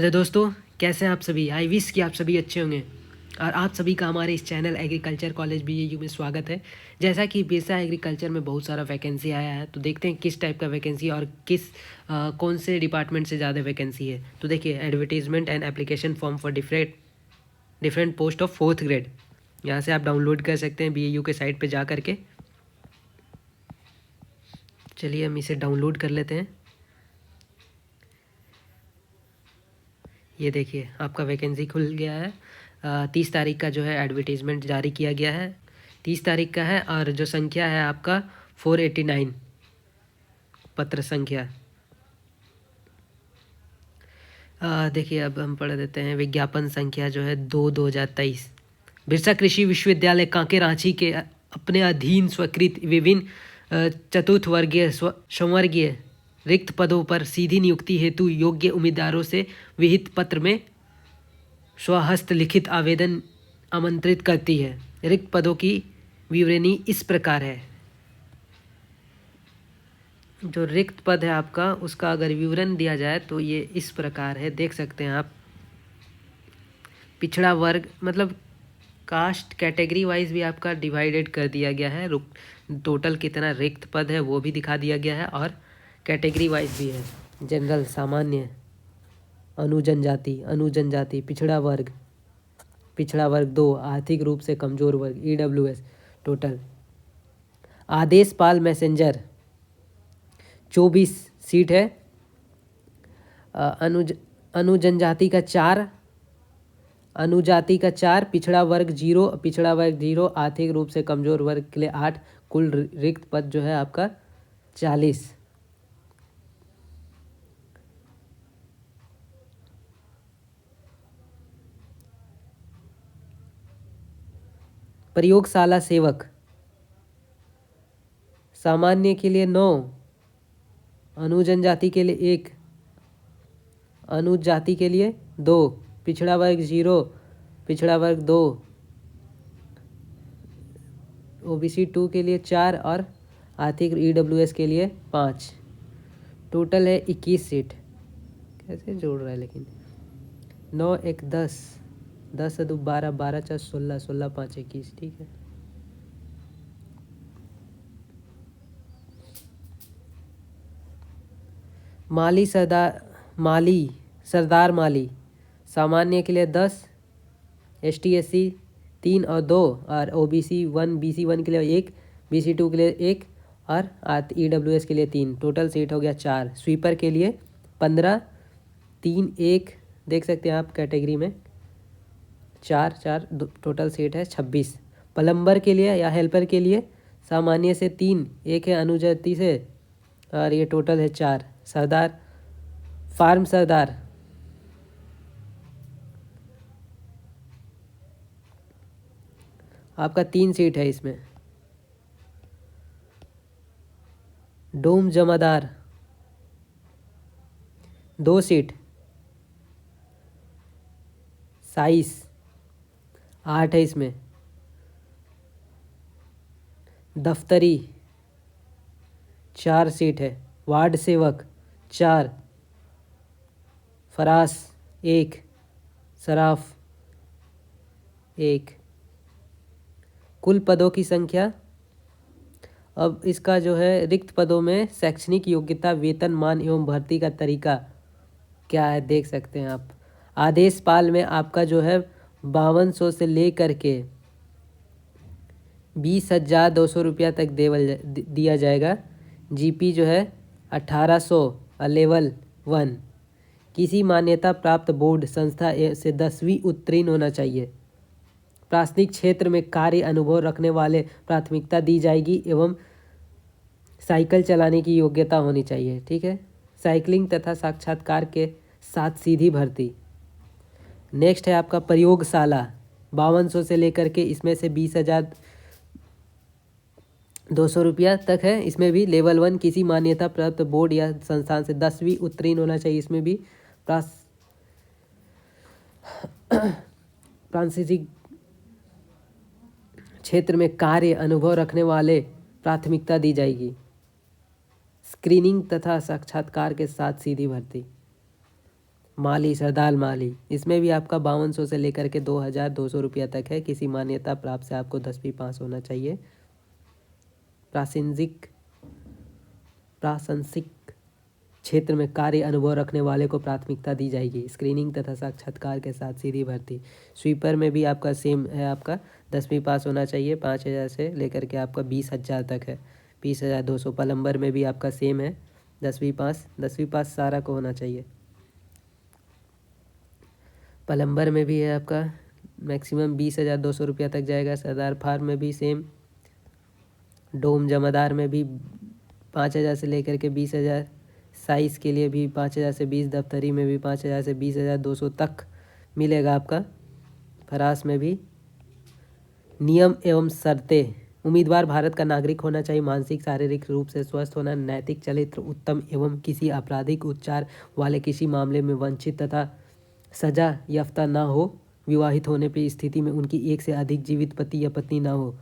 Hello दोस्तों, कैसे हैं आप सभी। आई विश कि आप सभी अच्छे होंगे और आप सभी का हमारे इस चैनल एग्रीकल्चर कॉलेज बीएयू में स्वागत है। जैसा कि बीएसए एग्रीकल्चर में बहुत सारा वैकेंसी आया है, तो देखते हैं किस टाइप का वैकेंसी और कौन से डिपार्टमेंट से ज़्यादा वैकेंसी है। तो देखिए, advertisement and application form for different post of 4th grade, यहाँ से आप डाउनलोड कर सकते हैं बीएयू के साइट पर जा करके। चलिए हम इसे डाउनलोड कर लेते हैं। ये देखिए, आपका वैकेंसी खुल गया है। 30 तारीख का जो है एडवर्टीज़मेंट जारी किया गया है, 30 तारीख का है। और जो संख्या है आपका 489 पत्र संख्या। देखिए, अब हम पढ़ देते हैं। विज्ञापन संख्या जो है 2/2023। बिरसा कृषि विश्वविद्यालय कांके रांची के अपने अधीन स्वीकृत विभिन्न चतुर्थ वर्गीय संवर्गीय रिक्त पदों पर सीधी नियुक्ति हेतु योग्य उम्मीदवारों से विहित पत्र में स्वहस्त लिखित आवेदन आमंत्रित करती है। रिक्त पदों की विवरणी इस प्रकार है। जो रिक्त पद है आपका, उसका अगर विवरण दिया जाए तो ये इस प्रकार है, देख सकते हैं आप। पिछड़ा वर्ग मतलब कास्ट कैटेगरी वाइज भी आपका डिवाइडेड कर दिया गया है। टोटल कितना रिक्त पद है वो भी दिखा दिया गया है और कैटेगरी वाइज भी है। जनरल, सामान्य, अनुजनजाति, पिछड़ा वर्ग 2, आर्थिक रूप से कमजोर वर्ग, ईडब्ल्यूएस। टोटल आदेशपाल मैसेंजर 24 सीट है। अनुजनजाति का 4, अनुजाति का 4, पिछड़ा वर्ग 0, आर्थिक रूप से कमजोर वर्ग के लिए 8। कुल रिक्त पद जो है आपका 40। प्रयोगशाला सेवक सामान्य के लिए 9, अनुजनजाति के लिए 1, अनुजाति के लिए 2, पिछड़ा वर्ग 0, पिछड़ा वर्ग 2, ओबीसी 2 के लिए 4 और आर्थिक ईडब्ल्यूएस के लिए 5। टोटल है 21 सीट। कैसे जोड़ रहा है लेकिन। 9 1 10, 10 2 12, 12 4 16, 16 5 21। ठीक है। सरदार माली सामान्य के लिए 10, ST SC 3 और 2, और OBC 1 BC 1 के लिए 1, BC 2 के लिए 1 और EWS के लिए 3। टोटल सीट हो गया 4। स्वीपर के लिए 15, 3 1, देख सकते हैं आप कैटेगरी में 4 4, टोटल सीट है 26। प्लम्बर के लिए या हेल्पर के लिए सामान्य से 3, 1 है अनुजाति से, और ये टोटल है 4। फार्म सरदार आपका 3 सीट है इसमें। डोम जमादार 2 सीट, साइस 8 है इसमें। दफ्तरी 4 सीट है। वार्ड सेवक 4, फरास 1, सराफ 1। कुल पदों की संख्या। अब इसका जो है रिक्त पदों में शैक्षणिक योग्यता, वेतन मान एवं भर्ती का तरीका क्या है, देख सकते हैं आप। आदेशपाल में आपका जो है 5200 से लेकर के 20,200 रुपया तक दिया जाएगा। जीपी जो है 1800 लेवल 1। किसी मान्यता प्राप्त बोर्ड संस्था से 10वीं उत्तीर्ण होना चाहिए। प्राथमिक क्षेत्र में कार्य अनुभव रखने वाले प्राथमिकता दी जाएगी एवं साइकिल चलाने की योग्यता होनी चाहिए। ठीक है। साइकिलिंग तथा साक्षात्कार के साथ सीधी भर्ती। नेक्स्ट है आपका प्रयोगशाला 5200 से लेकर के इसमें से 20,200 रुपया तक है। इसमें भी लेवल 1 किसी मान्यता प्राप्त बोर्ड या संस्थान से 10वीं उत्तीर्ण होना चाहिए। इसमें भी प्राथमिक क्षेत्र में कार्य अनुभव रखने वाले प्राथमिकता दी जाएगी। स्क्रीनिंग तथा साक्षात्कार के साथ सीधी भर्ती। माली, सरदार माली, इसमें भी आपका 5200 से लेकर के 2200 रुपया तक है। किसी मान्यता प्राप्त से आपको 10वीं पास होना चाहिए। प्रासंगिक क्षेत्र में कार्य अनुभव रखने वाले को प्राथमिकता दी जाएगी। स्क्रीनिंग तथा साक्षात्कार के साथ सीधी भर्ती। स्वीपर में भी आपका सेम है, आपका 10वीं पास होना चाहिए। 5000 से लेकर के आपका 20,000 तक है, 20,200। प्लम्बर में भी आपका सेम है, 10वीं पास सारा को होना चाहिए। प्लम्बर में भी है आपका मैक्सिमम 20,200 रुपया तक जाएगा। सरदार फार्म में भी सेम। डोम जमादार में भी 5,000 से लेकर के 20,000। साइज़ के लिए भी 5,000 से 20। दफ्तरी में भी 5,000 से 20,200 तक मिलेगा आपका। फरास में भी। नियम एवं शर्तें। उम्मीदवार भारत का नागरिक होना चाहिए, मानसिक शारीरिक रूप से स्वस्थ होना, नैतिक चरित्र उत्तम एवं किसी आपराधिक उपचार वाले किसी मामले में वंचित तथा सजा याफ्ता ना हो, विवाहित होने पर स्थिति में उनकी एक से अधिक जीवित पति या पत्नी ना हो,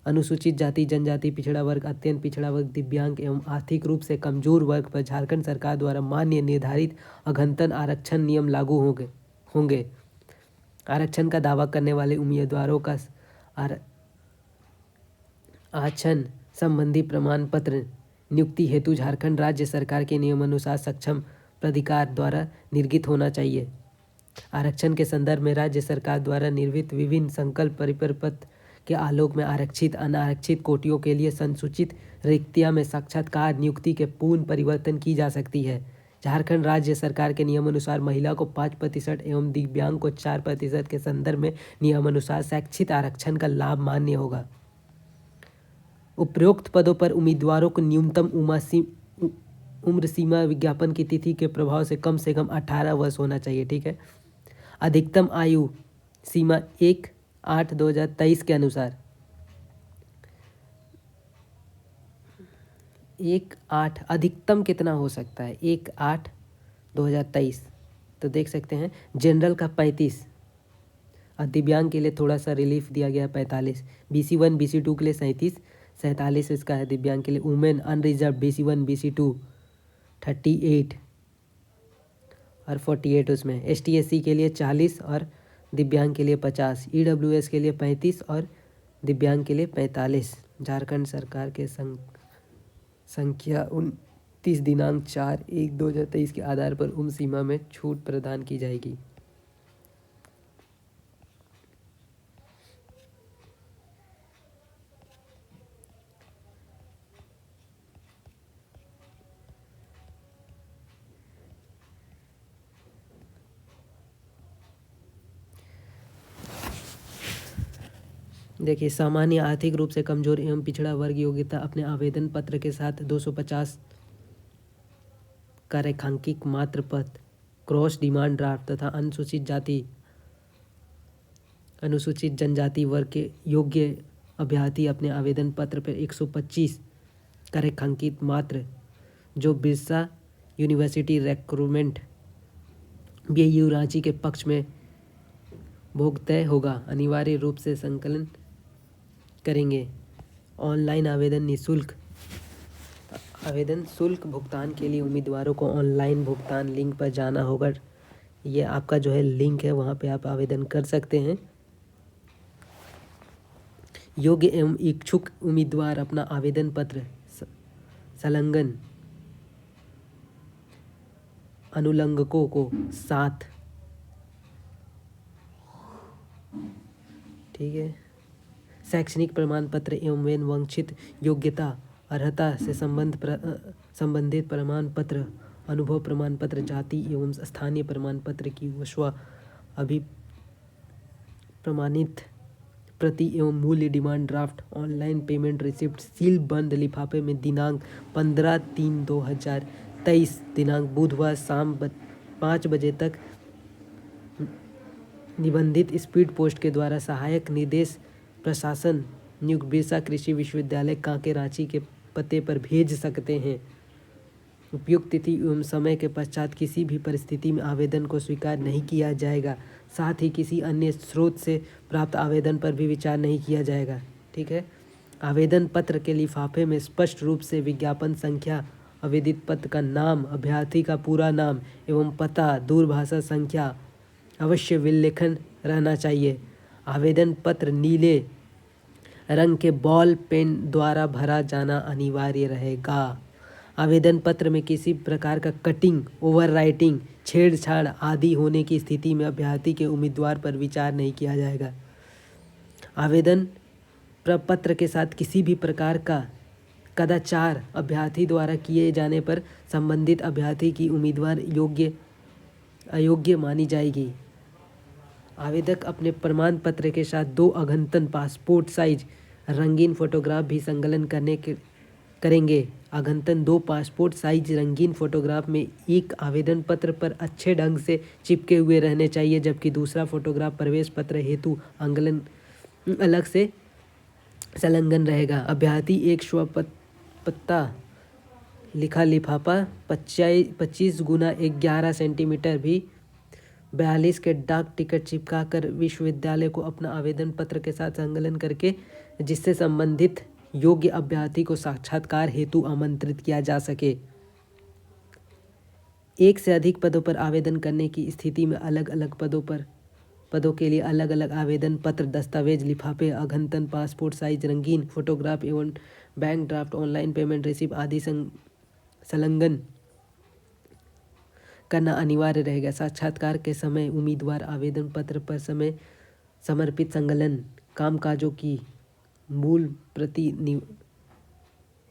अनुसूचित जाति जनजाति पिछड़ा वर्ग अत्यंत पिछड़ा वर्ग दिव्यांग एवं आर्थिक रूप से कमजोर वर्ग पर झारखंड सरकार द्वारा मान्य निर्धारित अघंतन आरक्षण नियम लागू होंगे। आरक्षण का दावा करने वाले उम्मीदवारों का आरक्षण संबंधी प्रमाण पत्र नियुक्ति हेतु झारखंड राज्य सरकार के नियमानुसार सक्षम प्राधिकार द्वारा निर्गत होना चाहिए। आरक्षण के संदर्भ में राज्य सरकार द्वारा निर्मित विभिन्न संकल्प परिपत्र के आलोक में आरक्षित अनारक्षित कोटियों के लिए संसूचित रिक्तियां में साक्षात्कार नियुक्ति के पूर्ण परिवर्तन की जा सकती है। झारखंड राज्य सरकार के नियमानुसार महिला को 5% एवं दिव्यांग को 4% के संदर्भ में नियमानुसार शैक्षिक आरक्षण का लाभ मान्य होगा। उपरोक्त पदों पर उम्मीदवारों को न्यूनतम उम्र सीमा विज्ञापन की तिथि के प्रभाव से कम 18 वर्ष होना चाहिए। ठीक है। अधिकतम आयु सीमा 1/8/2023 के अनुसार 1/8 अधिकतम कितना हो सकता है? 1/8/2023। तो देख सकते हैं जनरल का 35 और दिव्यांग के लिए थोड़ा सा रिलीफ दिया गया 45। BC1 BC2 के लिए 47 इसका है दिव्यांग के लिए। वुमेन अनरिजर्व BC1 BC2 38 और 48 उसमें। ST/SC के लिए 40 और दिव्यांग के लिए 50। EWS के लिए 35 और दिव्यांग के लिए 45। झारखंड सरकार के संख्या 29 दिनांक 4/1/2023 के आधार पर उम्र सीमा में छूट प्रदान की जाएगी। देखिए, सामान्य आर्थिक रूप से कमजोर एवं पिछड़ा वर्ग योग्यता अपने आवेदन पत्र के साथ 250 का रेखांकित मात्र पत्र, क्रॉस डिमांड ड्राफ्ट तथा अनुसूचित जनजाति वर्ग के योग्य अभ्यर्थी अपने आवेदन पत्र पर 125 का रेखांकित मात्र जो Birsa university recruitment BU Ranchi के पक्ष में भुगतान होगा, अनिवार्य रूप से संकलन करेंगे। ऑनलाइन आवेदन शुल्क भुगतान के लिए उम्मीदवारों को ऑनलाइन भुगतान लिंक पर जाना होगा। ये आपका जो है लिंक है, वहाँ पे आप आवेदन कर सकते हैं। योग्य एवं इच्छुक उम्मीदवार अपना आवेदन पत्र संलग्न अनुलंघकों को साथ, ठीक है, शैक्षणिक प्रमाण पत्र एवं वांछित योग्यता अर्हता से संबंधित प्रमाण पत्र, अनुभव प्रमाण पत्र, जाति एवं स्थानीय प्रमाण पत्र की प्रमाणित प्रति एवं मूल्य, demand draft, online payment receipt, seal बंद लिफाफे में दिनांक 15/3/2023 दिनांक बुधवार शाम 5 बजे तक निबंधित स्पीड पोस्ट के द्वारा सहायक निदेश प्रशासन नियुक्त बिरसा कृषि विश्वविद्यालय कांके रांची के पते पर भेज सकते हैं। उपयुक्त तिथि एवं समय के पश्चात किसी भी परिस्थिति में आवेदन को स्वीकार नहीं किया जाएगा। साथ ही किसी अन्य स्रोत से प्राप्त आवेदन पर भी विचार नहीं किया जाएगा। ठीक है। आवेदन पत्र के लिफाफे में स्पष्ट रूप से विज्ञापन संख्या आवेदित पत्र का नाम, अभ्यर्थी का पूरा नाम एवं पता, दूरभाषा संख्या अवश्य विलेखन रहना चाहिए। आवेदन पत्र नीले रंग के बॉल पेन द्वारा भरा जाना अनिवार्य रहेगा। आवेदन पत्र में किसी प्रकार का कटिंग, ओवरराइटिंग, छेड़छाड़ आदि होने की स्थिति में अभ्यर्थी के उम्मीदवार पर विचार नहीं किया जाएगा। आवेदन प्रपत्र के साथ किसी भी प्रकार का कदाचार अभ्यर्थी द्वारा किए जाने पर संबंधित अभ्यर्थी की उम्मीदवार अयोग्य मानी जाएगी। आवेदक अपने प्रमाण पत्र के साथ 2 अद्यतन पासपोर्ट साइज रंगीन फोटोग्राफ भी संकलन करेंगे। अद्यतन 2 पासपोर्ट साइज रंगीन फोटोग्राफ में एक आवेदन पत्र पर अच्छे ढंग से चिपके हुए रहने चाहिए, जबकि दूसरा फोटोग्राफ प्रवेश पत्र हेतु अलग से संलग्न रहेगा। अभ्यर्थी एक स्वपत्ता लिखा लिफाफा 25x11 सेंटीमीटर भी 42 के डाक टिकट चिपका कर विश्वविद्यालय को अपना आवेदन पत्र के साथ संलग्न करके जिससे संबंधित योग्य अभ्यर्थी को साक्षात्कार हेतु आमंत्रित किया जा सके। एक से अधिक पदों पर आवेदन करने की स्थिति में अलग अलग पदों के लिए अलग अलग आवेदन पत्र, दस्तावेज, लिफाफे, अद्यतन पासपोर्ट साइज रंगीन फोटोग्राफ एवं bank draft, online payment receipt आदि संलग्न करना अनिवार्य रहेगा। साक्षात्कार के समय उम्मीदवार आवेदन पत्र पर समय समर्पित संलग्न कामकाजों की मूल प्रति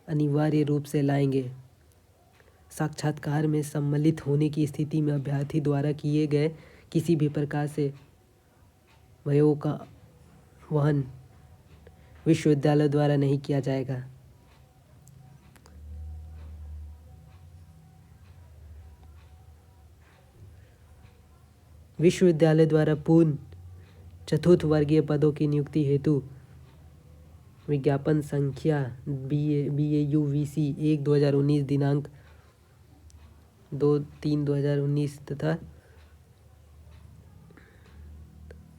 अनिवार्य रूप से लाएंगे। साक्षात्कार में सम्मिलित होने की स्थिति में अभ्यर्थी द्वारा किए गए किसी भी प्रकार से व्ययों का वहन विश्वविद्यालय द्वारा नहीं किया जाएगा। विश्वविद्यालय द्वारा पूर्ण चतुर्थ वर्गीय पदों की नियुक्ति हेतु विज्ञापन संख्या BAU VC 1/2019 दिनांक 2/3/2019 तथा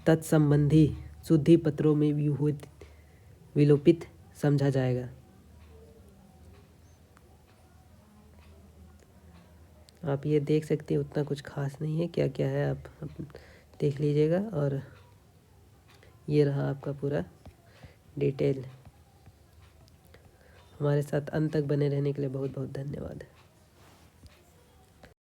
तत्संबंधी शुद्धि पत्रों में विलोपित समझा जाएगा। आप ये देख सकते हैं, उतना कुछ खास नहीं है, क्या क्या है आप देख लीजिएगा। और ये रहा आपका पूरा डिटेल। हमारे साथ अंत तक बने रहने के लिए बहुत बहुत धन्यवाद।